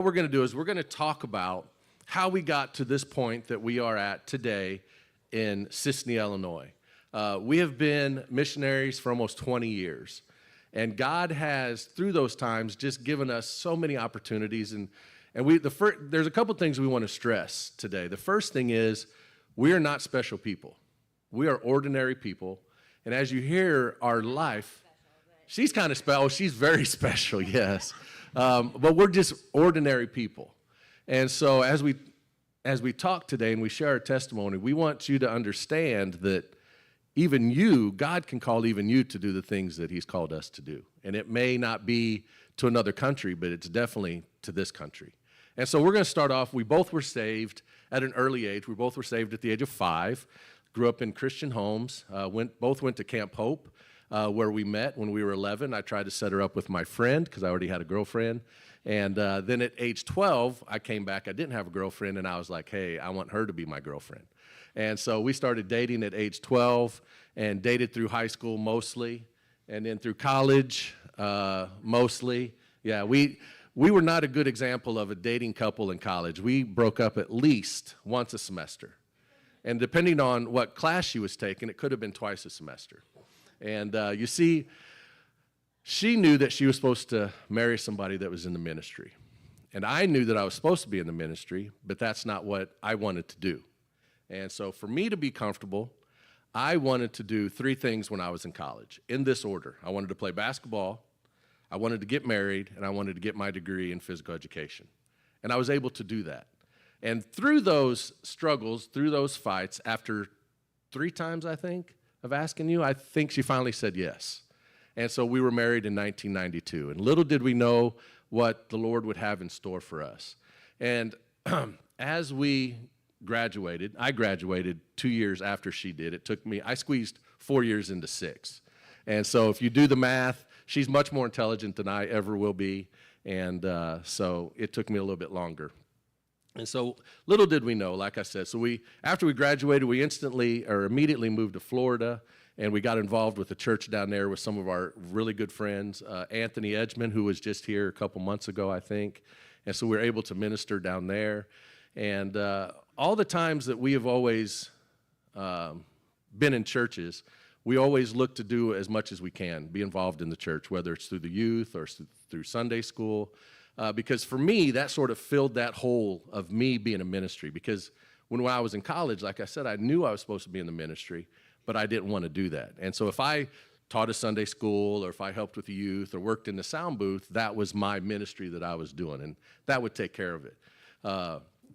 What we're going to do is we're going to talk about how we got to this point that we are at today in Sisseton, Illinois. We have been missionaries for almost 20 years, and God has, through those times, just given us so many opportunities. There's a couple things we want to stress today. The first thing is we are not special people. We are ordinary people, and as you hear our life, she's kind of special. She's very special, yes. But we're just ordinary people. And so as we talk today and we share our testimony, we want you to understand that even you, God can call even you to do the things that he's called us to do. And it may not be to another country, but it's definitely to this country. And so we're going to start off, we both were saved at an early age. We both were saved at the age of 5, grew up in Christian homes, both went to Camp Hope. Where we met when we were 11. I tried to set her up with my friend because I already had a girlfriend. And then at age 12, I came back. I didn't have a girlfriend, and I was like, hey, I want her to be my girlfriend. And so we started dating at age 12 and dated through high school mostly, and then through college mostly. Yeah, we were not a good example of a dating couple in college. We broke up at least once a semester. And depending on what class she was taking, it could have been twice a semester. And you see, she knew that she was supposed to marry somebody that was in the ministry. And I knew that I was supposed to be in the ministry, but that's not what I wanted to do. And so for me to be comfortable, I wanted to do 3 things when I was in college, in this order. I wanted to play basketball, I wanted to get married, and I wanted to get my degree in physical education. And I was able to do that. And through those struggles, through those fights, after 3 times, I think, of asking you, I think she finally said yes. And so we were married in 1992. And little did we know what the Lord would have in store for us. And as we graduated, I graduated 2 years after she did. I squeezed 4 years into 6. And so if you do the math, she's much more intelligent than I ever will be. And so it took me a little bit longer. And so little did we know, like I said, after we graduated, we immediately moved to Florida, and we got involved with the church down there with some of our really good friends, Anthony Edgman, who was just here a couple months ago, I think. And so we were able to minister down there. And all the times that we have always been in churches, we always look to do as much as we can, be involved in the church, whether it's through the youth or through Sunday school. Because for me, that sort of filled that hole of me being a ministry. Because when I was in college, like I said, I knew I was supposed to be in the ministry, but I didn't want to do that. And so if I taught a Sunday school or if I helped with the youth or worked in the sound booth, that was my ministry that I was doing, and that would take care of it.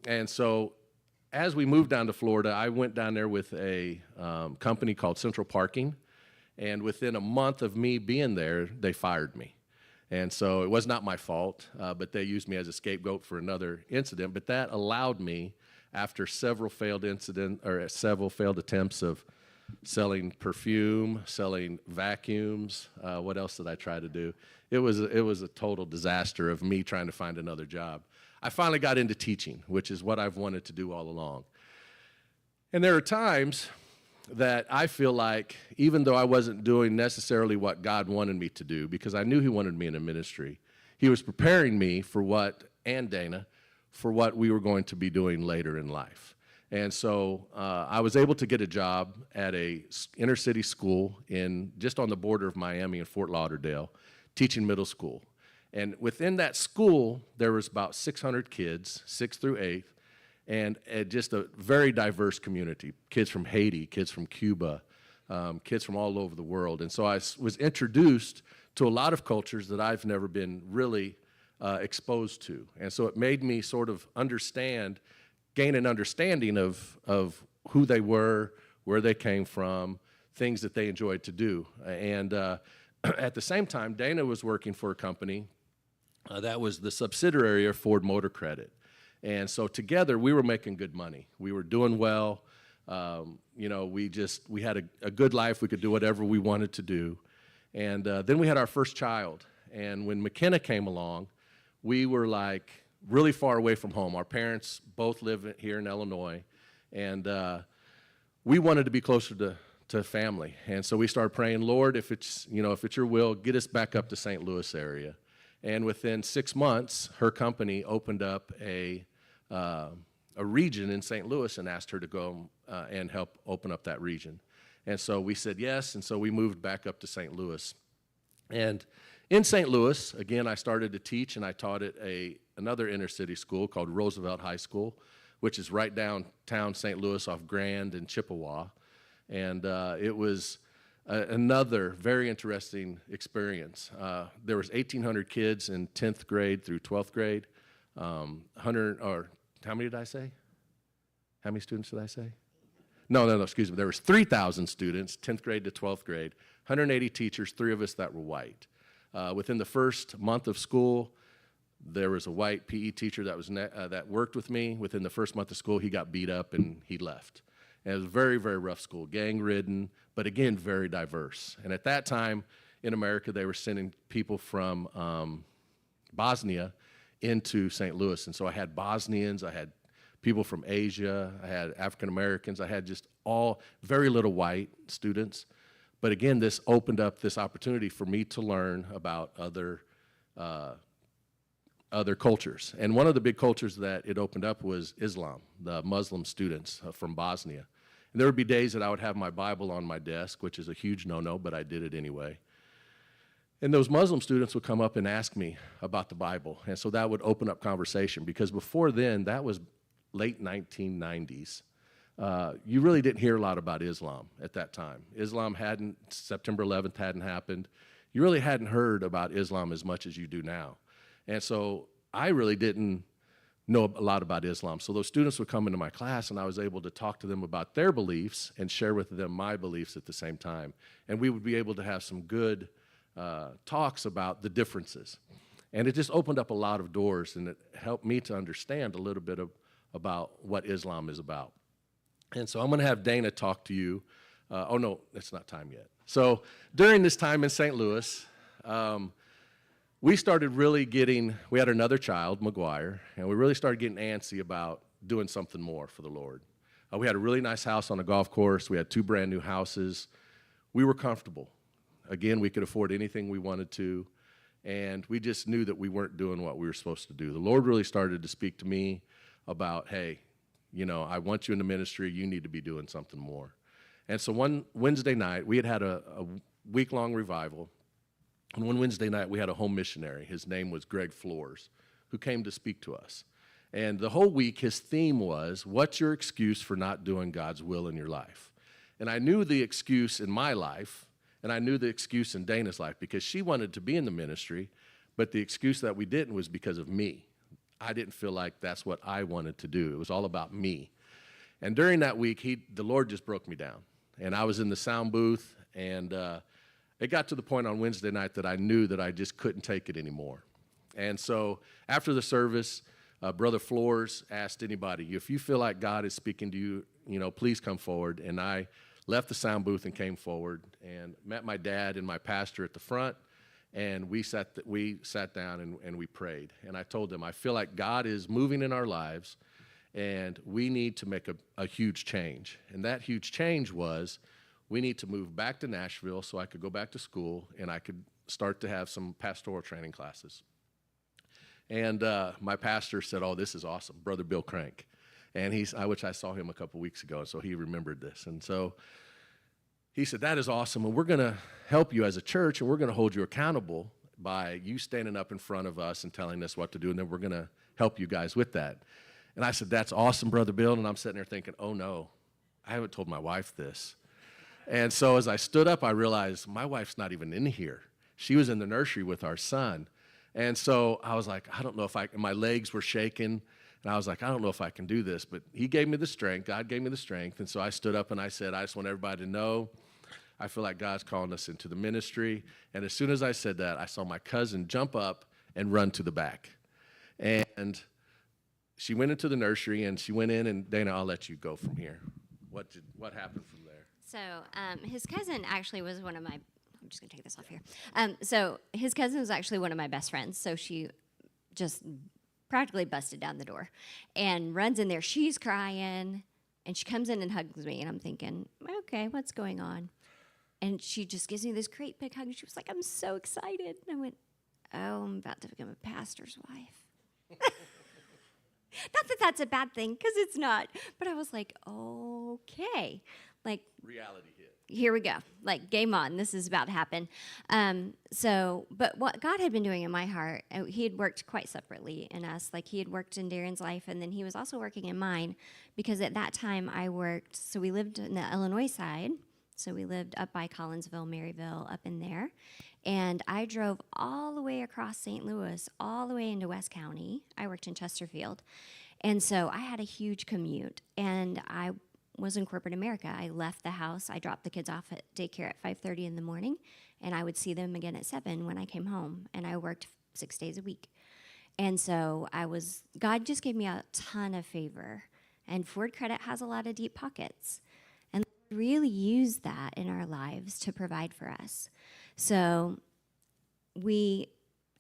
And so as we moved down to Florida, I went down there with a company called Central Parking, and within a month of me being there, they fired me. And so it was not my fault, but they used me as a scapegoat for another incident. But that allowed me, after several failed attempts of selling perfume, selling vacuums, what else did I try to do? It was a total disaster of me trying to find another job. I finally got into teaching, which is what I've wanted to do all along. And there are times that I feel like, even though I wasn't doing necessarily what God wanted me to do, because I knew he wanted me in a ministry, he was preparing me and Dana, for what we were going to be doing later in life. And so I was able to get a job at a inner city school just on the border of Miami and Fort Lauderdale, teaching middle school. And within that school, there was about 600 kids, 6th through 8th, and just a very diverse community, kids from Haiti, kids from Cuba, kids from all over the world. And so I was introduced to a lot of cultures that I've never been really exposed to. And so it made me sort of gain an understanding of who they were, where they came from, things that they enjoyed to do. And at the same time, Dana was working for a company that was the subsidiary of Ford Motor Credit. And so together, we were making good money. We were doing well. We had a good life. We could do whatever we wanted to do. And then we had our first child. And when McKenna came along, we were like really far away from home. Our parents both live here in Illinois. And we wanted to be closer to family. And so we started praying, Lord, if it's your will, get us back up to St. Louis area. And within 6 months, her company opened up a region in St. Louis and asked her to go and help open up that region. And so we said yes, and so we moved back up to St. Louis. And in St. Louis, again, I started to teach, and I taught at another inner city school called Roosevelt High School, which is right downtown St. Louis off Grand and Chippewa. And it was another very interesting experience. There was 1,800 kids in 10th grade through 12th grade. 100, or how many did I say? How many students did I say? No, excuse me. There was 3,000 students, 10th grade to 12th grade, 180 teachers, 3 of us that were white. Within the first month of school, there was a white PE teacher that worked with me. Within the first month of school, he got beat up and he left. And it was a very, very rough school, gang-ridden, but again, very diverse. And at that time in America, they were sending people from Bosnia into St. Louis. And so I had Bosnians, I had people from Asia, I had African Americans, I had just very little white students. But again, this opened up this opportunity for me to learn about other cultures. And one of the big cultures that it opened up was Islam, the Muslim students from Bosnia. And there would be days that I would have my Bible on my desk, which is a huge no-no, but I did it anyway. And those Muslim students would come up and ask me about the Bible. And so that would open up conversation, because before then, that was late 1990s. You really didn't hear a lot about Islam at that time. September 11th hadn't happened. You really hadn't heard about Islam as much as you do now. And so I really didn't know a lot about Islam. So those students would come into my class, and I was able to talk to them about their beliefs and share with them my beliefs at the same time. And we would be able to have some good talks about the differences. And it just opened up a lot of doors, and it helped me to understand a little bit about what Islam is about. And so I'm going to have Dana talk to you. Oh, no, it's not time yet. So during this time in St. Louis, we started really we had another child, McGuire, and we really started getting antsy about doing something more for the Lord. We had a really nice house on a golf course. We had 2 brand new houses. We were comfortable. Again, we could afford anything we wanted to, and we just knew that we weren't doing what we were supposed to do. The Lord really started to speak to me about, hey, I want you in the ministry. You need to be doing something more. And so one Wednesday night, we had a week-long revival. And one Wednesday night, we had a home missionary. His name was Greg Floors, who came to speak to us. And the whole week, his theme was, what's your excuse for not doing God's will in your life? And I knew the excuse in my life, and I knew the excuse in Dana's life, because she wanted to be in the ministry, but the excuse that we didn't was because of me. I didn't feel like that's what I wanted to do. It was all about me. And during that week, the Lord just broke me down. And I was in the sound booth, and it got to the point on Wednesday night that I knew that I just couldn't take it anymore. And so after the service, Brother Floors asked anybody, if you feel like God is speaking to you, please come forward. And I left the sound booth and came forward and met my dad and my pastor at the front. And we sat down and we prayed. And I told them, I feel like God is moving in our lives, and we need to make a huge change. And that huge change was, we need to move back to Nashville so I could go back to school and I could start to have some pastoral training classes. And my pastor said, oh, this is awesome, Brother Bill Crank. And which I saw him a couple weeks ago, so he remembered this. And so he said, that is awesome, and we're going to help you as a church, and we're going to hold you accountable by you standing up in front of us and telling us what to do, and then we're going to help you guys with that. And I said, that's awesome, Brother Bill. And I'm sitting there thinking, oh, no, I haven't told my wife this. And so as I stood up, I realized my wife's not even in here. She was in the nursery with our son. And so I was like, I don't know if my legs were shaking. And I was like, I don't know if I can do this. But he gave me the strength. God gave me the strength. And so I stood up and I said, I just want everybody to know, I feel like God's calling us into the ministry. And as soon as I said that, I saw my cousin jump up and run to the back. And she went into the nursery, and she went in, and Dana, I'll let you go from here. What happened from there? So his cousin actually was one of my, I'm just going to take this off here. So his cousin was actually one of my best friends. So she just practically busted down the door and runs in there. She's crying, and she comes in and hugs me, and I'm thinking, okay, what's going on? And she just gives me this great big hug. And she was like, I'm so excited. And I went, oh, I'm about to become a pastor's wife. Not that that's a bad thing, because it's not. But I was like, okay. Like, Reality hit. here we go. Like, game on. This is about to happen. But what God had been doing in my heart, he had worked quite separately in us. Like, he had worked in Darren's life, and then he was also working in mine, because at that time I worked, so we lived in the Illinois side. So we lived up by Collinsville, Maryville, up in there. And I drove all the way across St. Louis, all the way into West County. I worked in Chesterfield. And so I had a huge commute. And I was in corporate America. I left the house. I dropped the kids off at daycare at 5:30 in the morning. And I would see them again at 7 when I came home. And I worked 6 days a week. And so God just gave me a ton of favor. And Ford Credit has a lot of deep pockets. And really use that in our lives to provide for us. So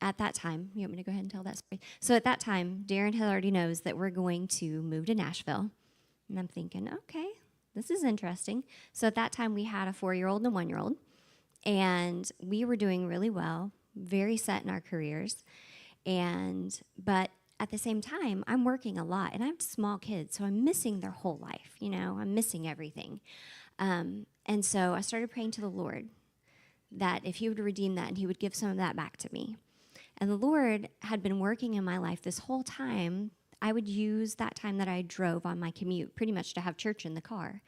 at that time, you want me to go ahead and tell that story? So at that time, Darren had already knows that we're going to move to Nashville. And I'm thinking, okay, this is interesting. So at that time, we had a 4-year-old and a 1-year-old. And we were doing really well, very set in our careers. But at the same time, I'm working a lot, and I have small kids, so I'm missing their whole life. I'm missing everything. And so I started praying to the Lord that if he would redeem that and he would give some of that back to me. And the Lord had been working in my life this whole time. I would use that time that I drove on my commute pretty much to have church in the car.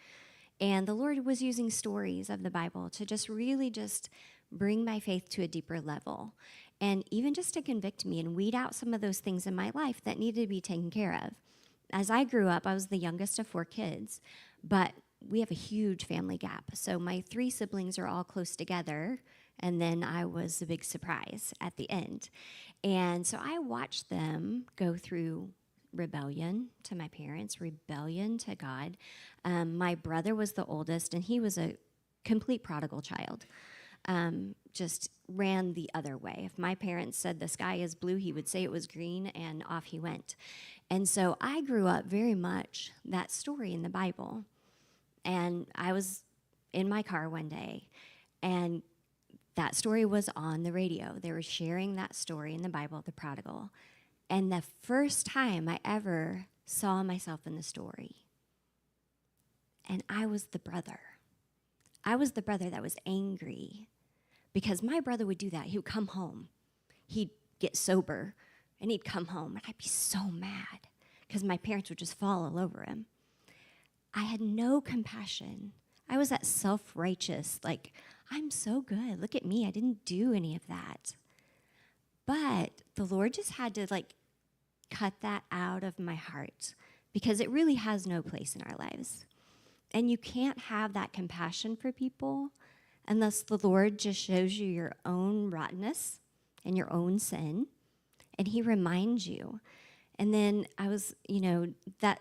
And the Lord was using stories of the Bible to just really just bring my faith to a deeper level. And even just to convict me and weed out some of those things in my life that needed to be taken care of. As I grew up, I was the youngest of 4 kids, but we have a huge family gap. So my 3 siblings are all close together, and then I was the big surprise at the end. And so I watched them go through rebellion to my parents, rebellion to God. My brother was the oldest, and he was a complete prodigal child. Just ran the other way. If my parents said the sky is blue, he would say it was green, and off he went. And so I grew up very much that story in the Bible. And I was in my car one day, and that story was on the radio. They were sharing that story in the Bible, the prodigal. And the first time I ever saw myself in the story, and I was the brother. I was the brother that was angry because my brother would do that. He would come home. He'd get sober, and he'd come home, and I'd be so mad because my parents would just fall all over him. I had no compassion. I was that self-righteous, like, I'm so good. Look at me. I didn't do any of that. But the Lord just had to, cut that out of my heart because it really has no place in our lives. And you can't have that compassion for people unless the Lord just shows you your own rottenness and your own sin, and he reminds you. And then I was, that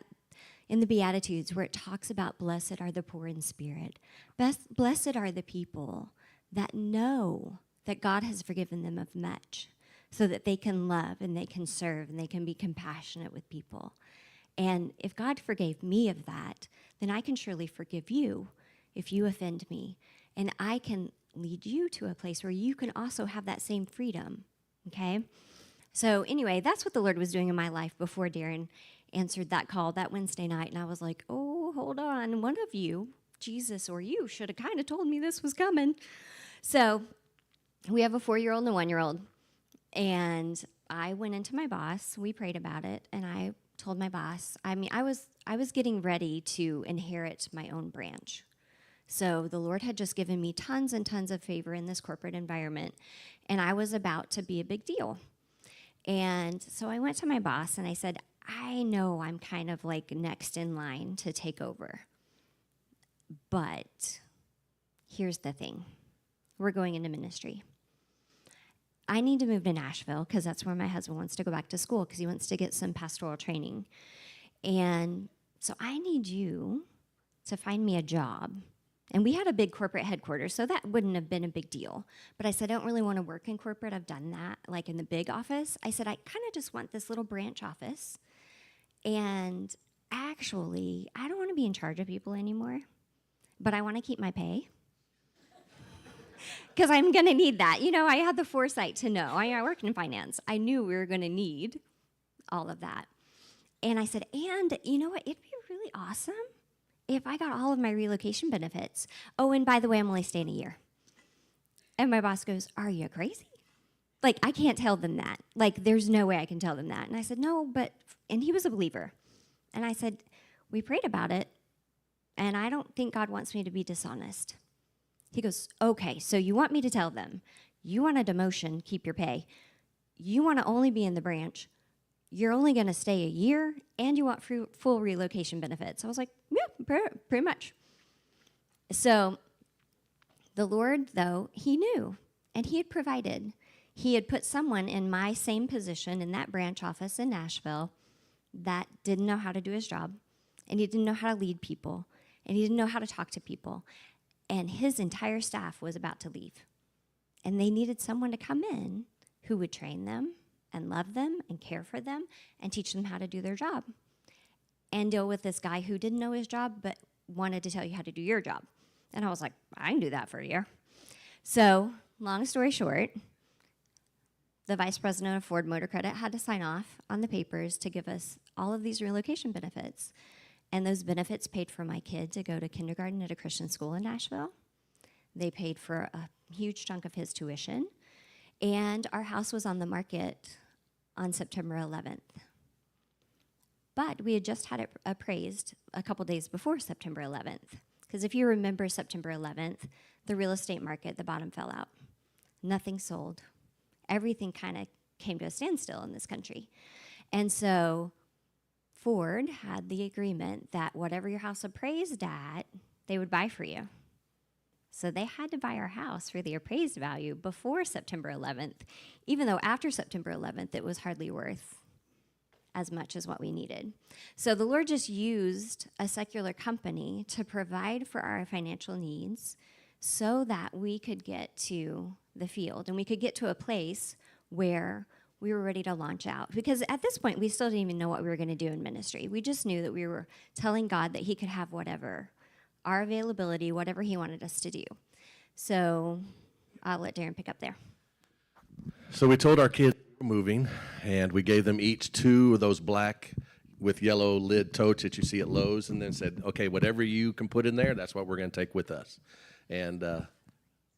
in the Beatitudes where it talks about blessed are the poor in spirit. Blessed are the people that know that God has forgiven them of much so that they can love and they can serve and they can be compassionate with people. And if God forgave me of that, then I can surely forgive you if you offend me. And I can lead you to a place where you can also have that same freedom, okay? So anyway, that's what the Lord was doing in my life before Darren answered that call that Wednesday night. And I was like, oh, hold on. One of you, Jesus or you, should have kind of told me this was coming. So we have a 4-year-old and a 1-year-old. And I went into my boss. We prayed about it. And I told my boss, I was getting ready to inherit my own branch. So the Lord had just given me tons and tons of favor in this corporate environment. And I was about to be a big deal. And so I went to my boss and I said, I know I'm kind of next in line to take over. But here's the thing. We're going into ministry. I need to move to Nashville because that's where my husband wants to go back to school because he wants to get some pastoral training. And so I need you to find me a job. And we had a big corporate headquarters, so that wouldn't have been a big deal. But I said, I don't really want to work in corporate. I've done that, in the big office. I said, I kind of just want this little branch office. And actually, I don't want to be in charge of people anymore, but I want to keep my pay. because I'm going to need that. I had the foresight to know. I worked in finance. I knew we were going to need all of that. And I said, and you know what? It'd be really awesome if I got all of my relocation benefits. Oh, and by the way, I'm only staying a year. And my boss goes, are you crazy? Like, I can't tell them that. Like, there's no way I can tell them that. And I said, no, and he was a believer. And I said, we prayed about it, and I don't think God wants me to be dishonest. He goes, okay, so you want me to tell them, you want a demotion, keep your pay. You want to only be in the branch. You're only going to stay a year, and you want full relocation benefits. I was like, yeah, pretty much. So the Lord, though, he knew, and he had provided. He had put someone in my same position in that branch office in Nashville that didn't know how to do his job, and he didn't know how to lead people, and he didn't know how to talk to people. And his entire staff was about to leave. And they needed someone to come in who would train them and love them and care for them and teach them how to do their job. And deal with this guy who didn't know his job but wanted to tell you how to do your job. And I was like, I can do that for a year. So, long story short, the vice president of Ford Motor Credit had to sign off on the papers to give us all of these relocation benefits. And those benefits paid for my kid to go to kindergarten at a Christian school in Nashville. They paid for a huge chunk of his tuition. And our house was on the market on September 11th. But we had just had it appraised a couple days before September 11th. Because if you remember September 11th, the real estate market, the bottom fell out. Nothing sold. Everything kind of came to a standstill in this country. And so Ford had the agreement that whatever your house appraised at, they would buy for you. So they had to buy our house for the appraised value before September 11th, even though after September 11th, it was hardly worth as much as what we needed. So the Lord just used a secular company to provide for our financial needs so that we could get to the field and we could get to a place where we were ready to launch out. Because at this point, we still didn't even know what we were going to do in ministry. We just knew that we were telling God that he could have whatever, our availability, whatever he wanted us to do. So I'll let Darren pick up there. So we told our kids we were moving, and we gave them each 2 of those black with yellow lid totes that you see at Lowe's, and then said, okay, whatever you can put in there, that's what we're going to take with us. And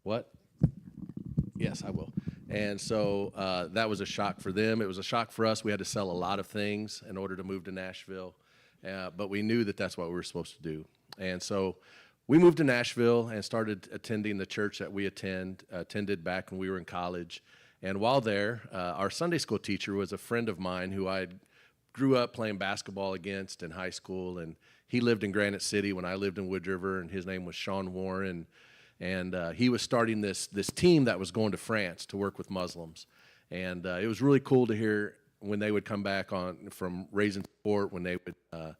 what? Yes, I will. And so that was a shock for them. It was a shock for us. We had to sell a lot of things in order to move to Nashville, but we knew that that's what we were supposed to do. And so we moved to Nashville and started attending the church that we attended back when we were in college. And while there, our Sunday school teacher was a friend of mine who I grew up playing basketball against in high school. And he lived in Granite City when I lived in Wood River, and his name was Sean Warren. And he was starting this team that was going to France to work with Muslims. And it was really cool to hear when they would come back from Raising Support, when they would be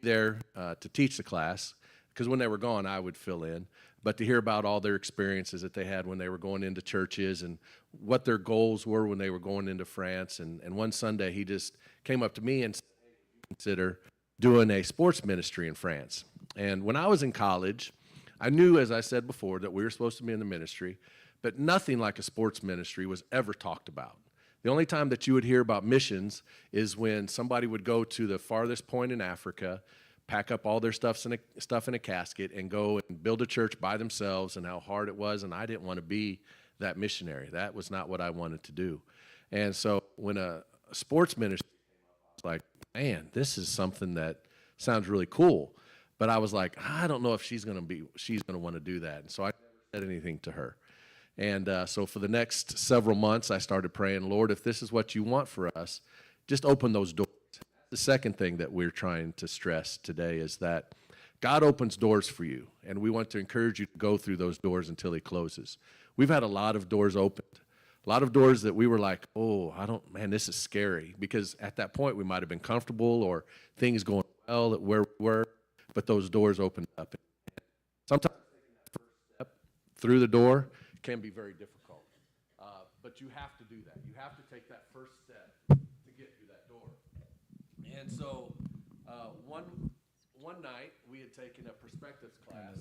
there to teach the class. Because when they were gone, I would fill in. But to hear about all their experiences that they had when they were going into churches and what their goals were when they were going into France. And one Sunday, he just came up to me and said, hey, consider doing a sports ministry in France. And when I was in college, I knew, as I said before, that we were supposed to be in the ministry, but nothing like a sports ministry was ever talked about. The only time that you would hear about missions is when somebody would go to the farthest point in Africa, pack up all their stuff in a casket, and go and build a church by themselves, and how hard it was, and I didn't want to be that missionary. That was not what I wanted to do. And so when a sports ministry came up, I was like, man, this is something that sounds really cool. But I was like, I don't know if she's going to want to do that. And so I never said anything to her. And so for the next several months, I started praying, Lord, if this is what you want for us, just open those doors. The second thing that we're trying to stress today is that God opens doors for you, and we want to encourage you to go through those doors until he closes. We've had a lot of doors opened, a lot of doors that we were like, oh, man, this is scary. Because at that point, we might have been comfortable or things going well at where we were. But those doors opened up. Sometimes taking that first step through the door can be very difficult. But you have to do that. You have to take that first step to get through that door. And so one night we had taken a perspectives class,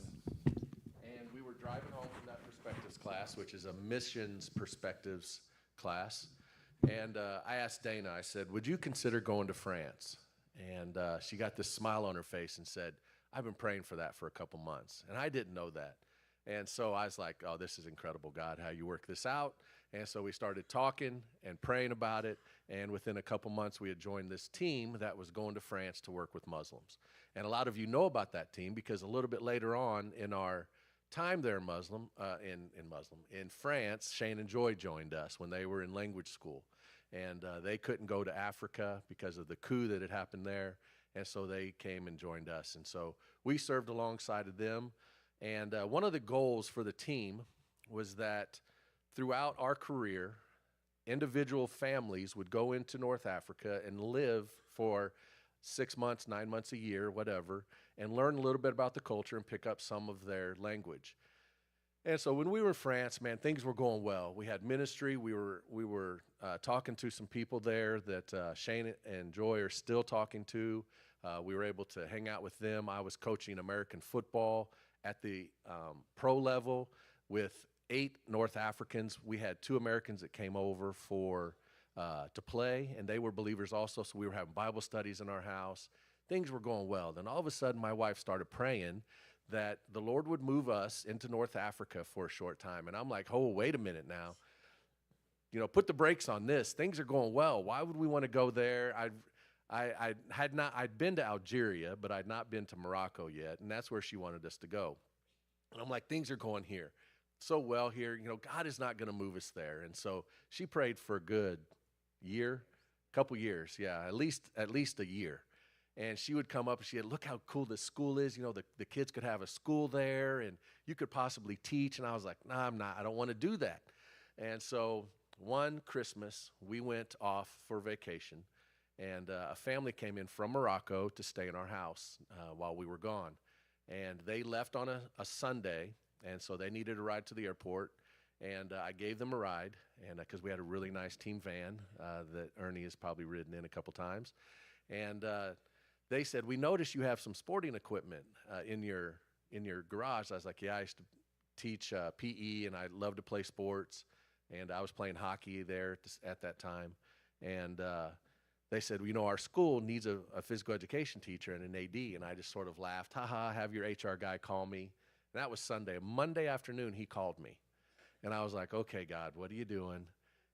and we were driving home from that perspectives class, which is a missions perspectives class. And I asked Dana, I said, would you consider going to France? And she got this smile on her face and said, I've been praying for that for a couple months. And I didn't know that. And so I was like, oh, this is incredible, God, how you work this out. And so we started talking and praying about it. And within a couple months, we had joined this team that was going to France to work with Muslims. And a lot of you know about that team because a little bit later on in our time there in France, Shane and Joy joined us when they were in language school. And they couldn't go to Africa because of the coup that had happened there. And so they came and joined us. And so we served alongside of them. And one of the goals for the team was that throughout our career, individual families would go into North Africa and live for 6 months, 9 months, a year, whatever, and learn a little bit about the culture and pick up some of their language. And so when we were in France, man, things were going well. We had ministry. We were talking to some people there that Shane and Joy are still talking to. We were able to hang out with them. I was coaching American football at the pro level with 8 North Africans. We had 2 Americans that came over to play, and they were believers also, so we were having Bible studies in our house. Things were going well. Then all of a sudden, my wife started praying that the Lord would move us into North Africa for a short time. And I'm like, oh, wait a minute now. You know, put the brakes on this. Things are going well. Why would we want to go there? I'd been to Algeria, but I'd not been to Morocco yet, and that's where she wanted us to go. And I'm like, things are going here so well here. You know, God is not going to move us there. And so she prayed for a good couple years, yeah, at least a year. And she would come up and she'd, look how cool this school is. You know, the kids could have a school there and you could possibly teach. And I was like, nah, I don't want to do that. And so one Christmas, we went off for vacation, and a family came in from Morocco to stay in our house while we were gone. And they left on a Sunday, and so they needed a ride to the airport. And I gave them a ride, and because we had a really nice team van that Ernie has probably ridden in a couple times. And they said, we noticed you have some sporting equipment in your garage. I was like, yeah, I used to teach PE, and I love to play sports. And I was playing hockey there at that time. And they said, well, you know, our school needs a physical education teacher and an AD. And I just sort of laughed, have your HR guy call me. And that was Sunday. Monday afternoon, he called me. And I was like, okay, God, what are you doing?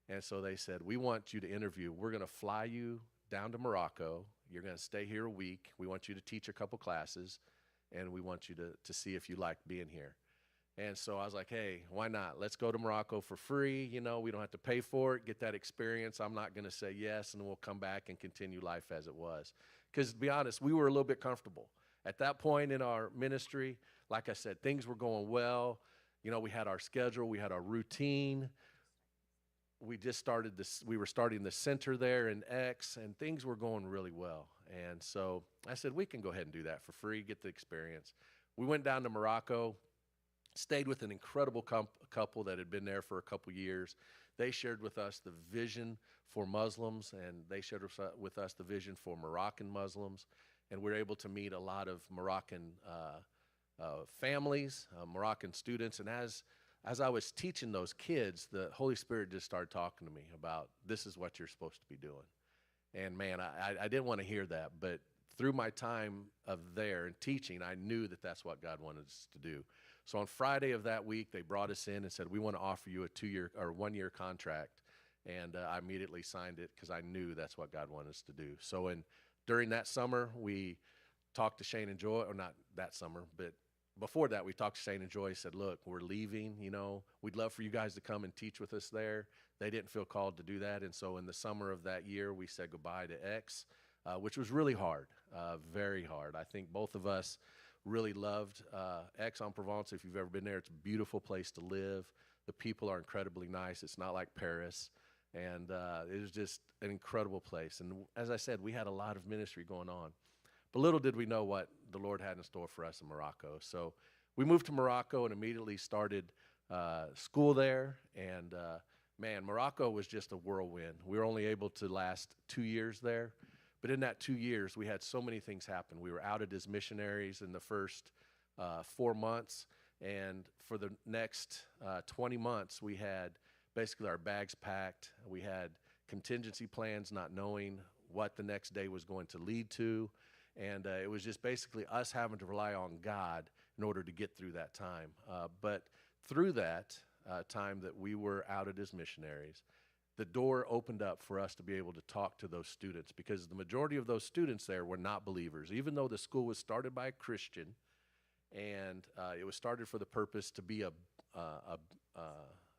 And so they said, we want you to interview. We're going to fly you down to Morocco. You're going to stay here a week. We want you to teach a couple classes, and we want you to see if you like being here. And so I was like, hey, why not? Let's go to Morocco for free. You know, we don't have to pay for it, get that experience. I'm not going to say yes, and then we'll come back and continue life as it was. Because to be honest, we were a little bit comfortable. At that point in our ministry, like I said, things were going well. You know, we had our schedule, we had our routine. We were starting the center there in X, and things were going really well. And so I said, we can go ahead and do that for free, get the experience. We went down to Morocco, stayed with an incredible couple that had been there for a couple years. They shared with us the vision for Muslims, and they shared with us the vision for Moroccan Muslims. And we were able to meet a lot of Moroccan families, Moroccan students. And as I was teaching those kids, the Holy Spirit just started talking to me about, this is what you're supposed to be doing. And man, I didn't want to hear that, but through my time of there and teaching, I knew that that's what God wanted us to do. So on Friday of that week, they brought us in and said, we want to offer you a 2-year or 1-year contract. And I immediately signed it because I knew that's what God wanted us to do. So during that summer, we talked to Shane and Joy, or not that summer, but before that, we talked to Shane and Joy, said, look, we're leaving, you know, we'd love for you guys to come and teach with us there. They didn't feel called to do that. And so in the summer of that year, we said goodbye to X, which was really hard, very hard. I think both of us really loved Aix-en-Provence. If you've ever been there, it's a beautiful place to live. The people are incredibly nice. It's not like Paris. And it was just an incredible place. And as I said, we had a lot of ministry going on. But little did we know what the Lord had in store for us in Morocco. So we moved to Morocco and immediately started school there. And man, Morocco was just a whirlwind. We were only able to last 2 years there. But in that 2 years, we had so many things happen. We were outed as missionaries in the first 4 months. And for the next 20 months, we had basically our bags packed. We had contingency plans, not knowing what the next day was going to lead to. And it was just basically us having to rely on God in order to get through that time. But through that time that we were outed as missionaries, the door opened up for us to be able to talk to those students, because the majority of those students there were not believers. Even though the school was started by a Christian, and it was started for the purpose to be a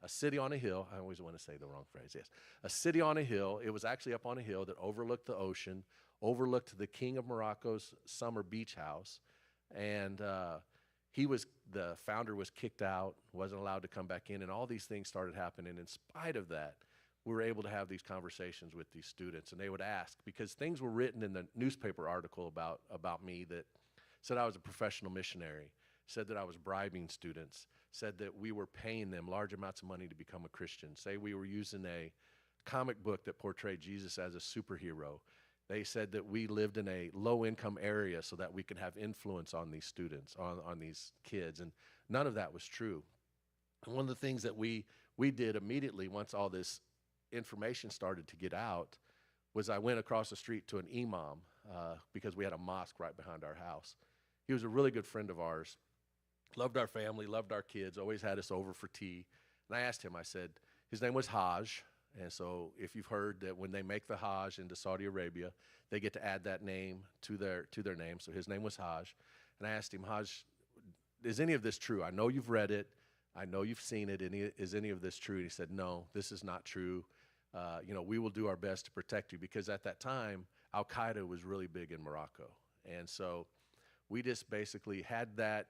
city on a hill. I always want to say the wrong phrase, yes. A city on a hill. It was actually up on a hill that overlooked the ocean, overlooked the King of Morocco's summer beach house. And the founder was kicked out, wasn't allowed to come back in, and all these things started happening. In spite of that, we were able to have these conversations with these students, and they would ask, because things were written in the newspaper article about me that said I was a professional missionary, said that I was bribing students, said that we were paying them large amounts of money to become a Christian, say we were using a comic book that portrayed Jesus as a superhero. They said that we lived in a low-income area so that we could have influence on these students, on these kids, and none of that was true. And one of the things that we did immediately once all this information started to get out was I went across the street to an imam because we had a mosque right behind our house. He was a really good friend of ours, loved our family, loved our kids, always had us over for tea. And I asked him, I said, his name was Hajj. And so if you've heard that when they make the Hajj into Saudi Arabia, they get to add that name to their name. So his name was Hajj. And I asked him, Hajj, is any of this true? I know you've read it. I know you've seen it. Is any of this true? And he said, no, this is not true. We will do our best to protect you, because at that time, Al-Qaeda was really big in Morocco. And so we just basically had that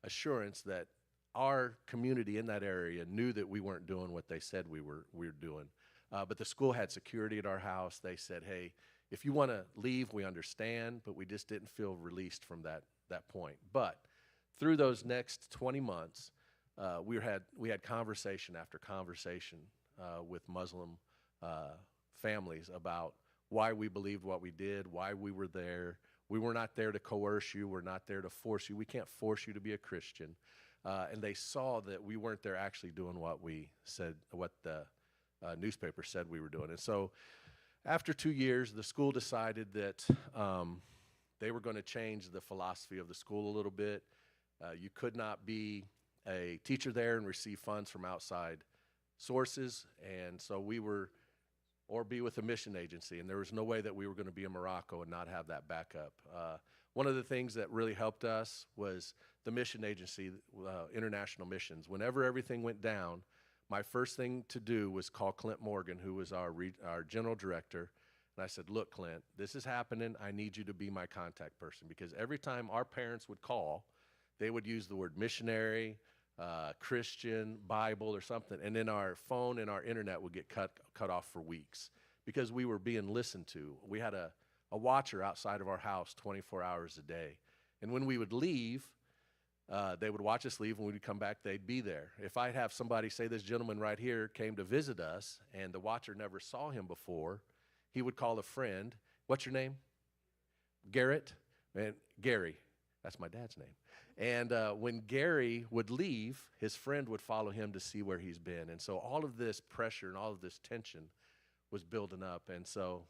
assurance that our community in that area knew that we weren't doing what they said we were doing. But the school had security at our house. They said, hey, if you want to leave, we understand, but we just didn't feel released from that point. But through those next 20 months, we had conversation after conversation with Muslim families about why we believed what we did, why we were there. We were not there to coerce you. We're not there to force you. We can't force you to be a Christian. And they saw that we weren't there actually doing what we said, what the newspaper said we were doing. And so after 2 years, the school decided that they were going to change the philosophy of the school a little bit. You could not be a teacher there and receive funds from outside sources. And so or be with a mission agency, and there was no way that we were going to be in Morocco and not have that backup. One of the things that really helped us was the mission agency, International Missions. Whenever everything went down, my first thing to do was call Clint Morgan, who was our general director, and I said, look, Clint, this is happening. I need you to be my contact person, because every time our parents would call, they would use the word missionary, Christian, Bible, or something, and then our phone and our internet would get cut off for weeks because we were being listened to. We had a watcher outside of our house 24 hours a day, and when we would leave, they would watch us leave. When we'd come back, they'd be there. If I'd have somebody say, this gentleman right here came to visit us, and the watcher never saw him before, he would call a friend. What's your name? Garrett? And Gary. That's my dad's name. And when Gary would leave, his friend would follow him to see where he's been. And so all of this pressure and all of this tension was building up. And so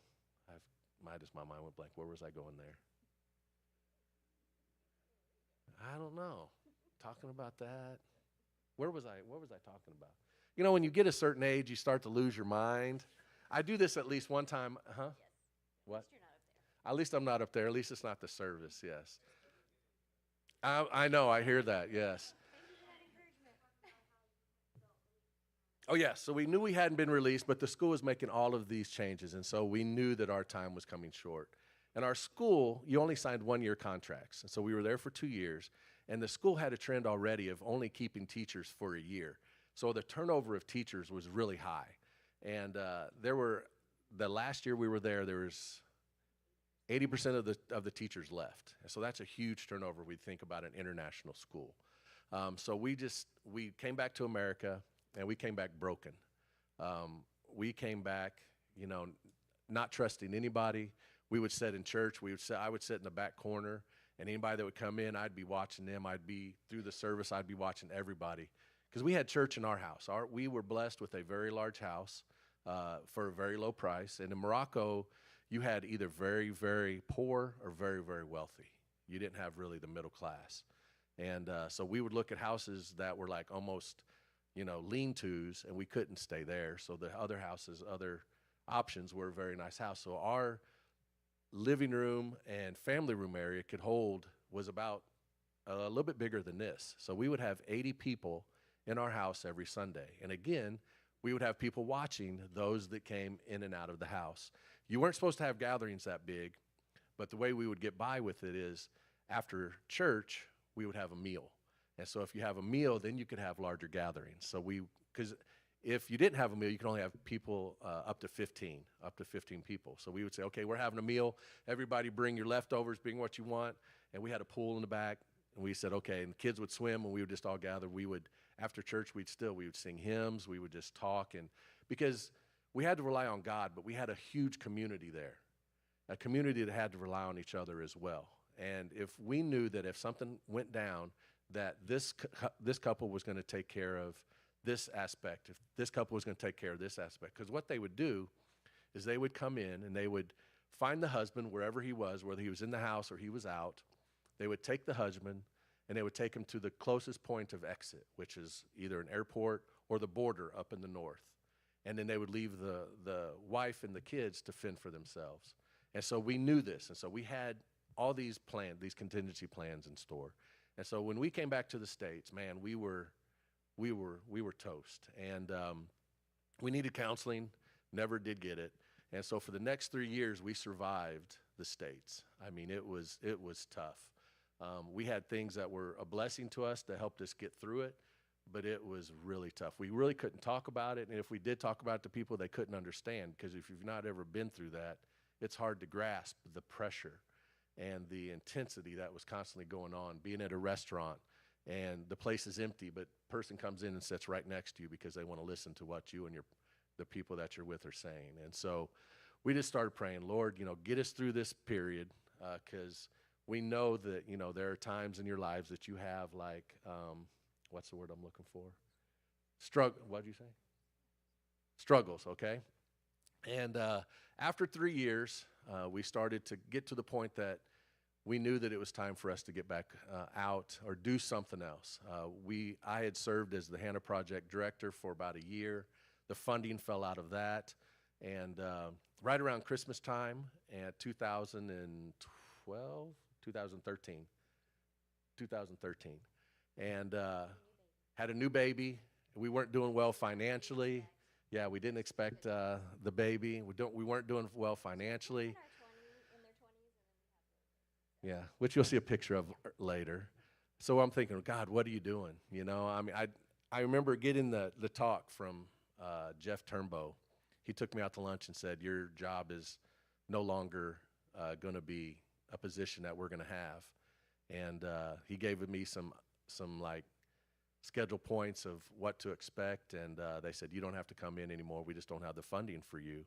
my mind went blank. Where was I going there? I don't know. Talking about that. What was I talking about? You know, when you get a certain age, you start to lose your mind. I do this at least one time. Huh? Yes. What? At least you're not up there. At least I'm not up there. At least it's not the service, yes. I know, I hear that, yes. Oh, yes, so we knew we hadn't been released, but the school was making all of these changes, and so we knew that our time was coming short. And our school, you only signed 1-year contracts, and so we were there for 2 years, and the school had a trend already of only keeping teachers for a year. So the turnover of teachers was really high. And the last year we were there was 80% of the teachers left. So that's a huge turnover. We think about an international school. So we came back to America, and we came back broken. We came back, not trusting anybody. We would sit in church. I would sit in the back corner, And anybody that would come in, I'd be watching them. I'd be, through the service, I'd be watching everybody. Because we had church in our house. We were blessed with a very large house for a very low price. And in Morocco, you had either very, very poor or very, very wealthy. You didn't have really the middle class. And so we would look at houses that were like almost, lean-tos, and we couldn't stay there. So the other houses, other options were a very nice house. So our living room and family room area was about a little bit bigger than this. So we would have 80 people in our house every Sunday. And again, we would have people watching those that came in and out of the house. You weren't supposed to have gatherings that big, but the way we would get by with it is after church, we would have a meal. And so if you have a meal, then you could have larger gatherings. So because if you didn't have a meal, you can only have people up to 15 people. So we would say, okay, we're having a meal. Everybody bring your leftovers, bring what you want. And we had a pool in the back. And we said, okay, and the kids would swim, and we would just all gather. After church, we would sing hymns. We would just talk. And because we had to rely on God, but we had a huge community there, a community that had to rely on each other as well. And if we knew that if something went down, that this couple was going to take care of this aspect, if this couple was going to take care of this aspect. Because what they would do is they would come in and they would find the husband wherever he was, whether he was in the house or he was out. They would take the husband and they would take him to the closest point of exit, which is either an airport or the border up in the north. And then they would leave the wife and the kids to fend for themselves. And so we knew this. And so we had all these contingency plans in store. And so when we came back to the States, man, we were toast. And we needed counseling, never did get it. And so for the next 3 years, we survived the States. I mean, it was tough. We had things that were a blessing to us that helped us get through it, but it was really tough. We really couldn't talk about it, and if we did talk about it to people, they couldn't understand, because if you've not ever been through that, it's hard to grasp the pressure and the intensity that was constantly going on, being at a restaurant, and the place is empty, but person comes in and sits right next to you because they want to listen to what you and the people that you're with are saying. And so we just started praying, Lord, get us through this period, because we know that, there are times in your lives that you have like, what's the word I'm looking for? What did you say? Struggles, okay? And after 3 years, we started to get to the point that we knew that it was time for us to get back out or do something else. I had served as the Hannah Project director for about a year. The funding fell out of that. And right around Christmas time at 2013, and had a new baby. We weren't doing well financially. Yeah, we didn't expect the baby. We weren't doing well financially. Yeah, which you'll see a picture of later. So I'm thinking, God, what are you doing? I mean, I remember getting the talk from Jeff Turnbow. He took me out to lunch and said, your job is no longer going to be a position that we're going to have. And he gave me some like schedule points of what to expect. And they said, you don't have to come in anymore. We just don't have the funding for you.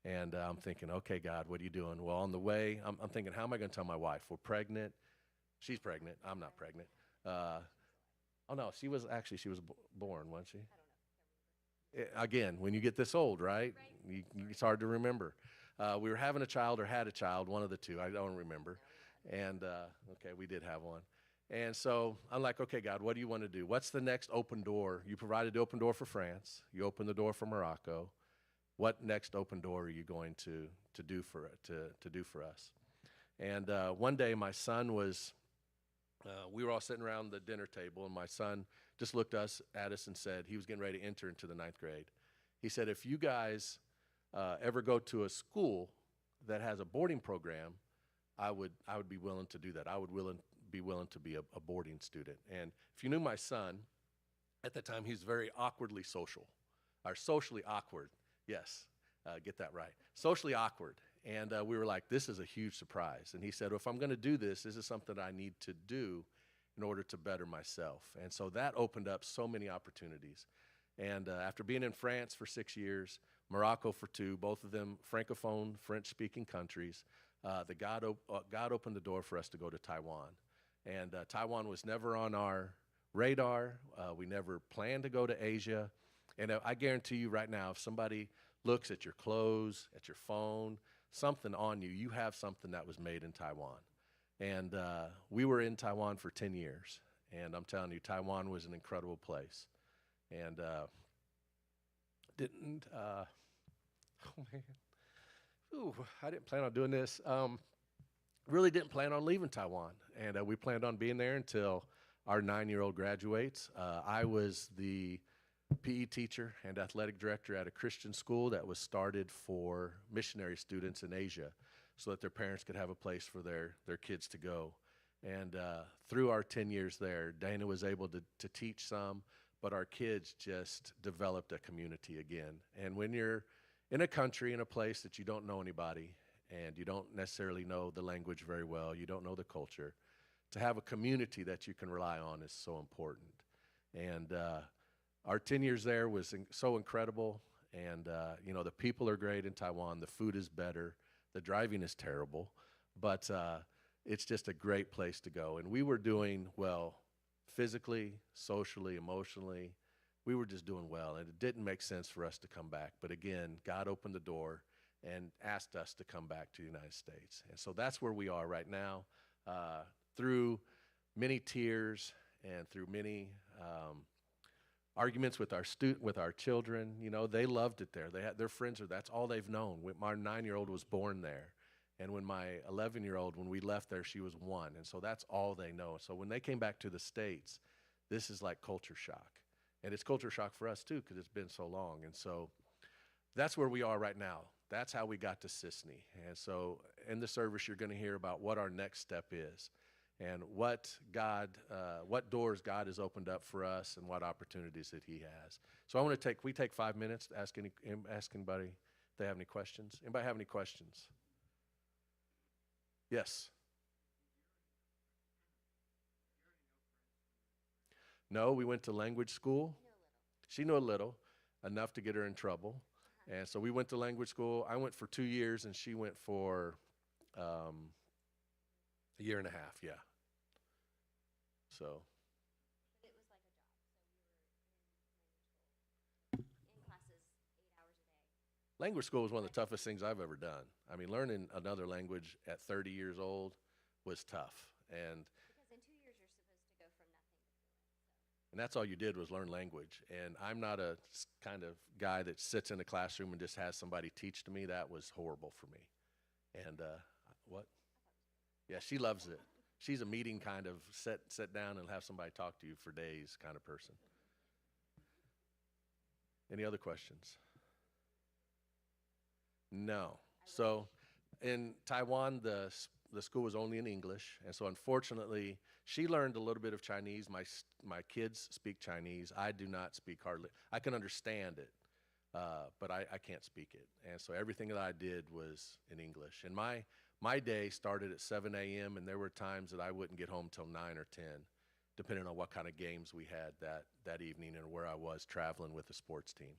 And I'm thinking, okay, God, what are you doing? Well, on the way, I'm thinking, how am I going to tell my wife? We're pregnant. She's pregnant. I'm not pregnant. Oh, no, she was born, wasn't she? Again, when you get this old, right? It's hard to remember. We were having a child or had a child, one of the two. I don't remember. And, okay, we did have one. And so I'm like, okay, God, what do you want to do? What's the next open door? You provided the open door for France. You opened the door for Morocco. What next open door are you going to do for us? And one day my son was, we were all sitting around the dinner table, and my son just looked at us and said, he was getting ready to enter into the 9th grade. He said, if you guys ever go to a school that has a boarding program, I would be willing to do that. I would be willing to be a boarding student. And if you knew my son, at that time he was very awkwardly social, or socially awkward. Yes, get that right. Socially awkward. And we were like, this is a huge surprise. And he said, well, if I'm going to do this is something I need to do in order to better myself. And so that opened up so many opportunities. And after being in France for 6 years, Morocco for 2, both of them Francophone, French-speaking countries, God opened the door for us to go to Taiwan. And Taiwan was never on our radar. We never planned to go to Asia. And I guarantee you right now, if somebody looks at your clothes, at your phone, something on you, you have something that was made in Taiwan. And we were in Taiwan for 10 years. And I'm telling you, Taiwan was an incredible place. And oh man, ooh, I didn't plan on doing this. Really didn't plan on leaving Taiwan. And we planned on being there until our 9-year-old graduates. I was the PE teacher and athletic director at a Christian school that was started for missionary students in Asia so that their parents could have a place for their kids to go. And through our 10 years there, Dana was able to teach some, but our kids just developed a community again. And when you're in a country, in a place that you don't know anybody, and you don't necessarily know the language very well, you don't know the culture, to have a community that you can rely on is so important. And our 10 years there was so incredible. And, the people are great in Taiwan. The food is better. The driving is terrible. But it's just a great place to go. And we were doing well physically, socially, emotionally. We were just doing well. And it didn't make sense for us to come back. But again, God opened the door and asked us to come back to the United States. And so that's where we are right now. Through many tears and through many arguments with our children, they loved it there. Their friends that's all they've known. My 9-year-old was born there. And when my 11-year-old, when we left there, she was 1. And so that's all they know. So when they came back to the States, this is like culture shock. And it's culture shock for us too, because it's been so long. And so that's where we are right now. That's how we got to Sisney. And so in the service, you're going to hear about what our next step is and what doors God has opened up for us and what opportunities that he has. So we take 5 minutes to ask anybody if they have any questions. Anybody have any questions? Yes. No, we went to language school. She knew a little, enough to get her in trouble. And so we went to language school. I went for 2 years, and she went for a year and a half, yeah. So. But it was like a job. So we were in language school, in classes 8 hours a day. Language school was one of the toughest things I've ever done. I mean, learning another language at 30 years old was tough. And because in 2 years, you're supposed to go from nothing to fluent. And that's all you did was learn language. And I'm not a kind of guy that sits in a classroom and just has somebody teach to me. That was horrible for me. And what? Yeah, she loves it. She's a meeting kind of sit down and have somebody talk to you for days kind of person. Any other questions? No. So in Taiwan, the school was only in English, and so unfortunately, she learned a little bit of Chinese. My kids speak Chinese. I do not speak hardly. I can understand it, but I can't speak it. And so everything that I did was in English. And my day started at 7 a.m., and there were times that I wouldn't get home till 9 or 10, depending on what kind of games we had that evening and where I was traveling with the sports team.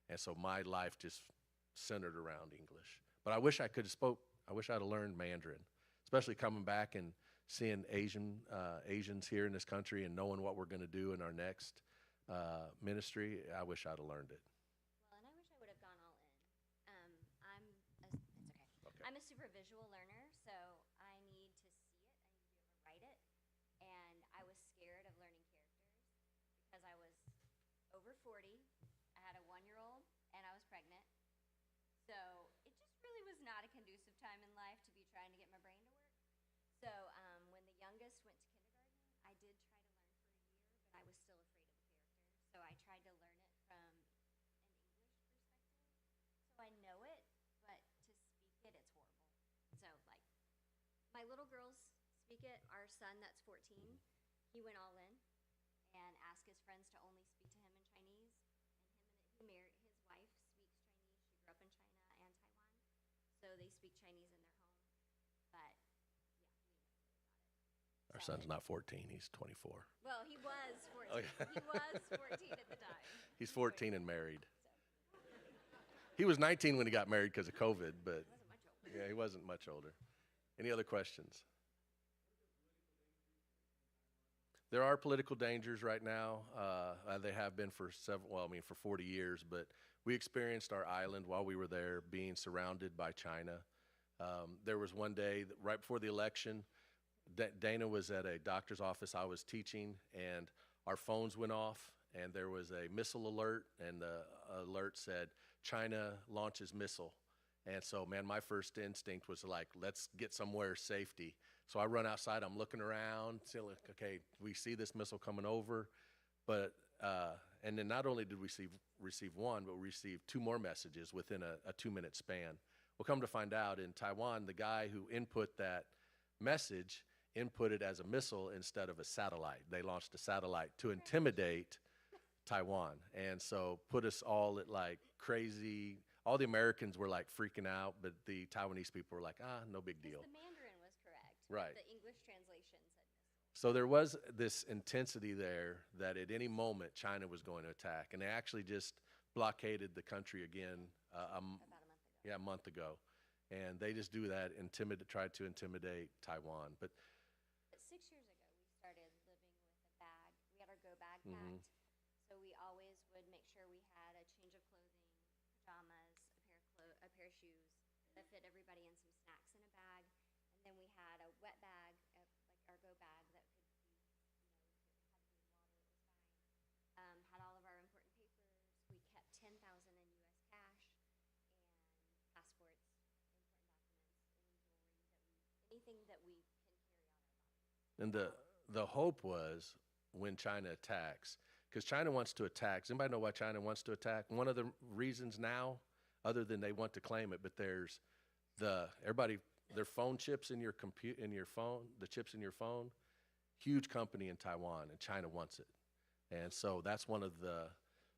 And so my life just centered around English. But I wish I wish I'd have learned Mandarin, especially coming back and seeing Asians here in this country and knowing what we're going to do in our next ministry. I wish I'd have learned it. Well, and I wish I would have gone all in. It's okay. I'm a super visual learner, so I need to see it. I need to be able to write it. And I was scared of learning characters because I was over 40. I had a 1-year-old, and I was pregnant. So it just really was not a conducive time in life to be trying to get my brain to work. So when the youngest went to kindergarten, I did try to learn for a year, but I was still afraid of the characters. So I tried to learn it from an English perspective. So I know it, but to speak it, it's horrible. So like my little girls speak it. Our son that's 14, he went all in and asked his friends to only speak to him in Chinese. And his wife speaks Chinese. She grew up in China and Taiwan, so they speak Chinese in their home. But yeah, we never really got it. Our son's not 14; he's 24. Well, he was 14. Okay. He was 14 at the time. He's 14 and married. So He was 19 when he got married because of COVID, but he wasn't much older. yeah, he wasn't much older. Any other questions? There are political dangers right now. They have been for several, well, I mean, for 40 years, but we experienced our island while we were there being surrounded by China. There was one day right before the election, Dana was at a doctor's office. I was teaching, and our phones went off, and there was a missile alert, and the alert said, China launches missile. And so, man, my first instinct was like, let's get somewhere safety. So I run outside, I'm looking around, see, like, okay, we see this missile coming over. But, and then not only did we receive one, but we received two more messages within a 2-minute span. Well, come to find out, in Taiwan, the guy who input that message inputted as a missile instead of a satellite. They launched a satellite to intimidate Taiwan. And so put us all at like crazy. All the Americans were like freaking out, but the Taiwanese people were like, no big deal. The Mandarin was correct. Right. The English translation said missile. So there was this intensity there that at any moment China was going to attack. And they actually just blockaded the country again About a month ago. a month ago. And they just do that, tried to intimidate Taiwan. But 6 years ago, we started living with a bag. We had our go bag Mm-hmm. packed. So we always would make sure we had a change of clothing, pajamas, a pair of shoes that fit everybody, and some snacks in a bag. And then we had a wet bag, like our go bag, that could be, if it had to be in water, it was fine. Had all of our important papers. We kept 10,000 in U.S. cash and passports, important documents, anything that we can carry on our body. And the hope was when China attacks, because China wants to attack. Does anybody know why China wants to attack? One of the reasons now, other than they want to claim it, but there's their phone chips in your phone, the chips in your phone, huge company in Taiwan, and China wants it. And so that's one of the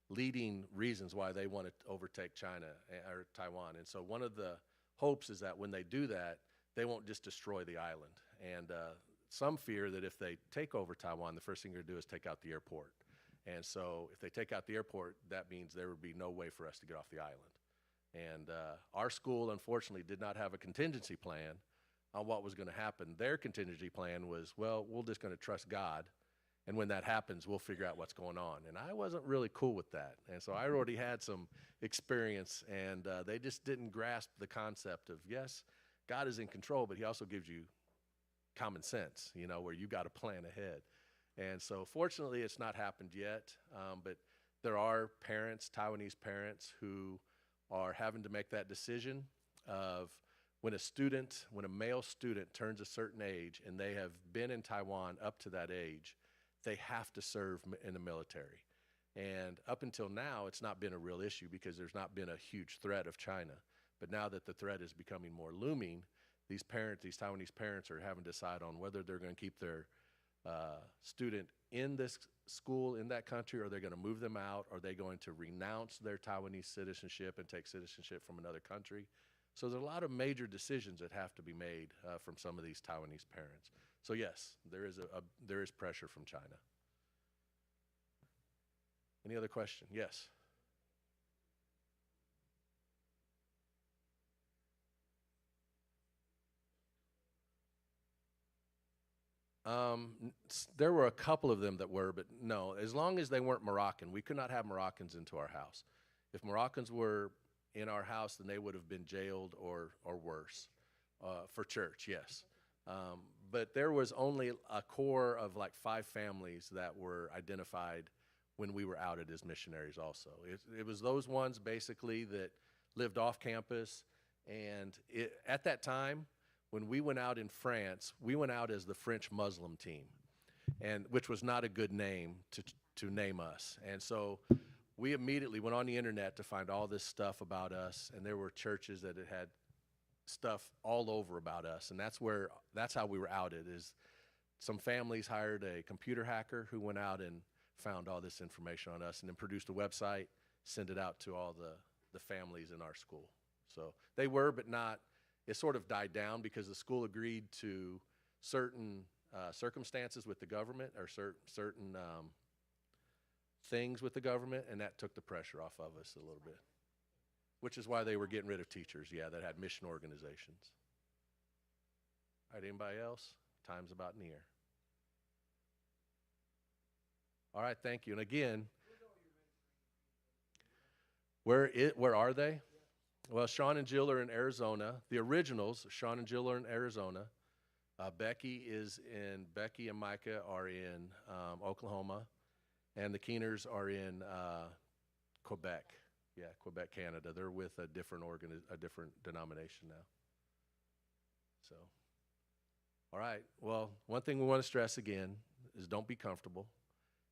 leading reasons why they want to overtake China or Taiwan. And so one of the hopes is that when they do that, they won't just destroy the island. And some fear that if they take over Taiwan, the first thing they're going to do is take out the airport. And so if they take out the airport, that means there would be no way for us to get off the island. And our school, unfortunately, did not have a contingency plan on what was going to happen. Their contingency plan was, well, we're just going to trust God. And when that happens, we'll figure out what's going on. And I wasn't really cool with that. And so I already had some experience, and they just didn't grasp the concept of, yes, God is in control, but he also gives you common sense, where you got to plan ahead. And so fortunately, it's not happened yet, but there are parents, Taiwanese parents, who are having to make that decision of when a male student turns a certain age and they have been in Taiwan up to that age, they have to serve in the military. And up until now, it's not been a real issue because there's not been a huge threat of China. But now that the threat is becoming more looming, these Taiwanese parents are having to decide on whether they're going to keep their student in this school in that country, or they're going to move them out, or are they going to renounce their Taiwanese citizenship and take citizenship from another country. So there's a lot of major decisions that have to be made from some of these Taiwanese parents. So yes, there is pressure from China. Any other question? Yes. There were a couple of them that were, but no, as long as they weren't Moroccan, we could not have Moroccans into our house. If Moroccans were in our house, then they would have been jailed or worse for church, yes. But there was only a core of like 5 families that were identified when we were outed as missionaries also. It was those ones basically that lived off campus, and at that time, when we went out in France, we went out as the French Muslim team, and which was not a good name to name us. And so we immediately went on the internet to find all this stuff about us, and there were churches that had stuff all over about us, and that's how we were outed. Is some families hired a computer hacker who went out and found all this information on us, and then produced a website, sent it out to all the families in our school. So they were, but not. It sort of died down because the school agreed to certain circumstances with the government, or certain things with the government, and that took the pressure off of us a little bit, which is why they were getting rid of teachers, that had mission organizations. All right, anybody else? Time's about near. All right, thank you. And again, where are they? Well, Sean and Jill are in Arizona. The originals, Sean and Jill are in Arizona. Becky and Micah are in Oklahoma, and the Keeners are in Quebec. Yeah, Quebec, Canada. They're with a different denomination now. So, all right. Well, one thing we want to stress again is don't be comfortable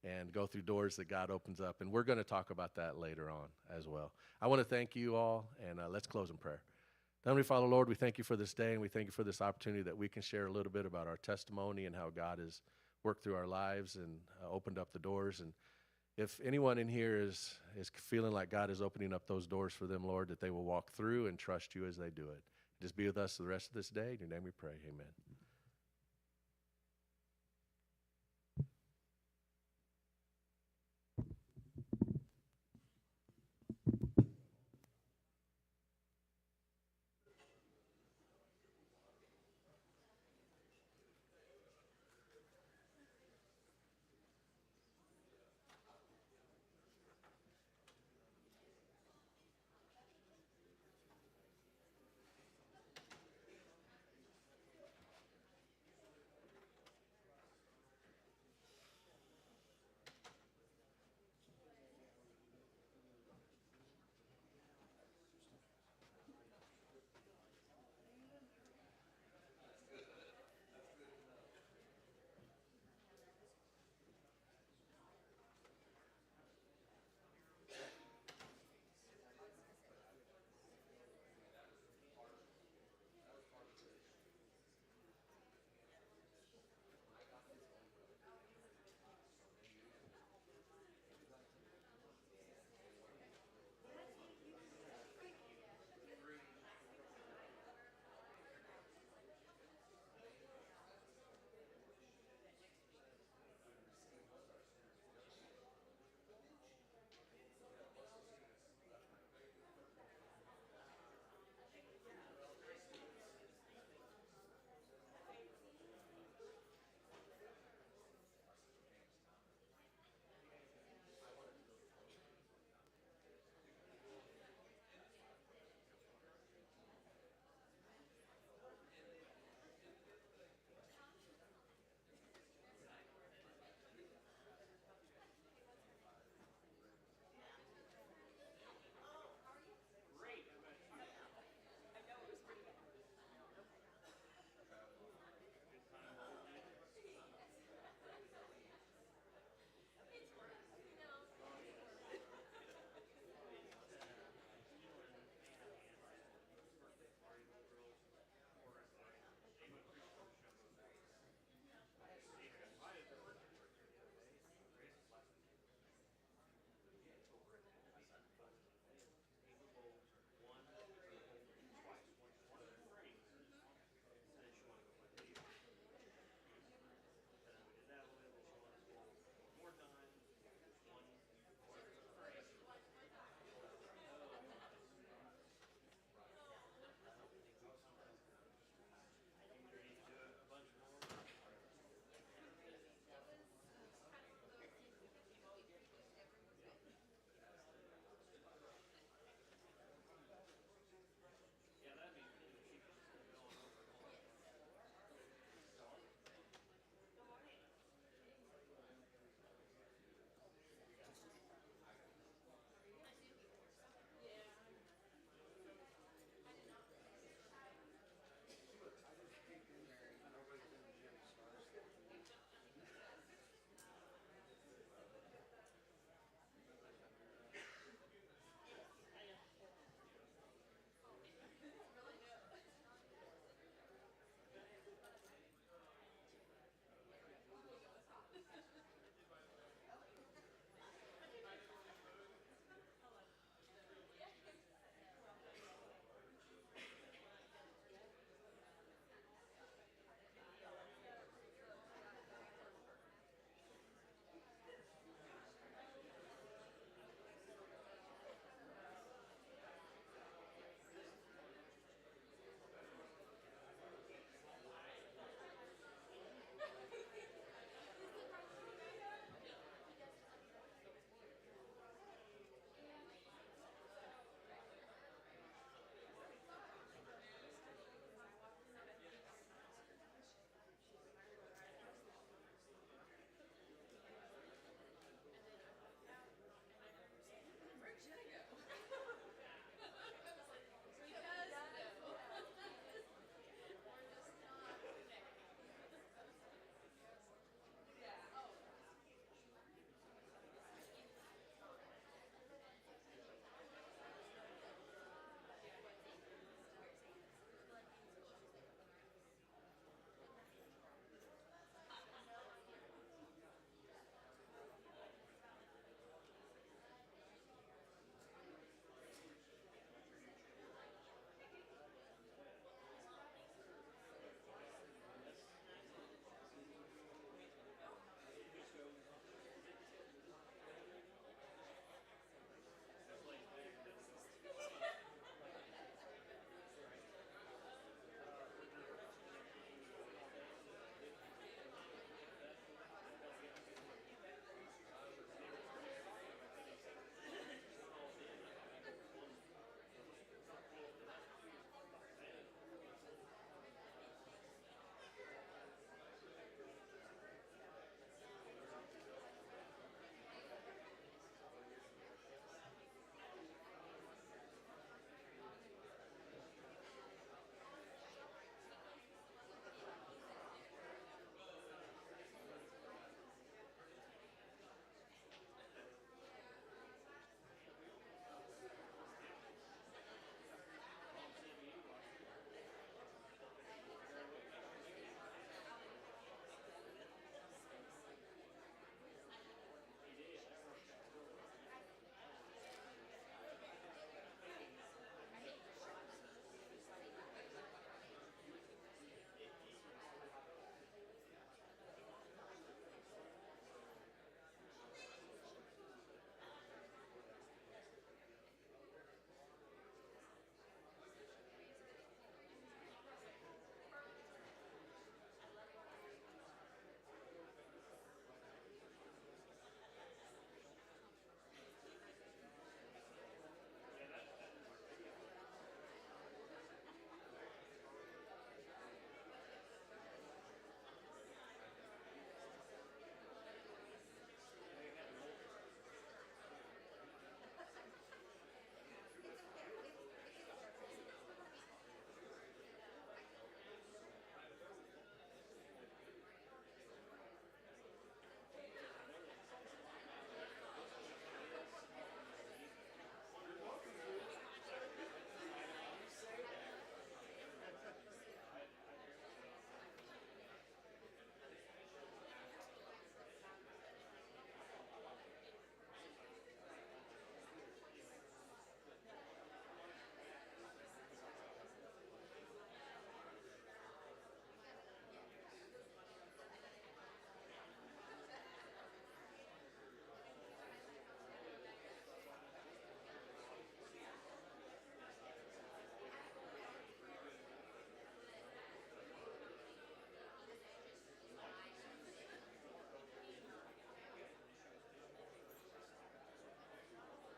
and go through doors that God opens up. And we're going to talk about that later on as well. I want to thank you all, and let's close in prayer. Heavenly Father, Lord, we thank you for this day, and we thank you for this opportunity that we can share a little bit about our testimony and how God has worked through our lives and opened up the doors. And if anyone in here is feeling like God is opening up those doors for them, Lord, that they will walk through and trust you as they do it. Just be with us the rest of this day. In your name we pray. Amen.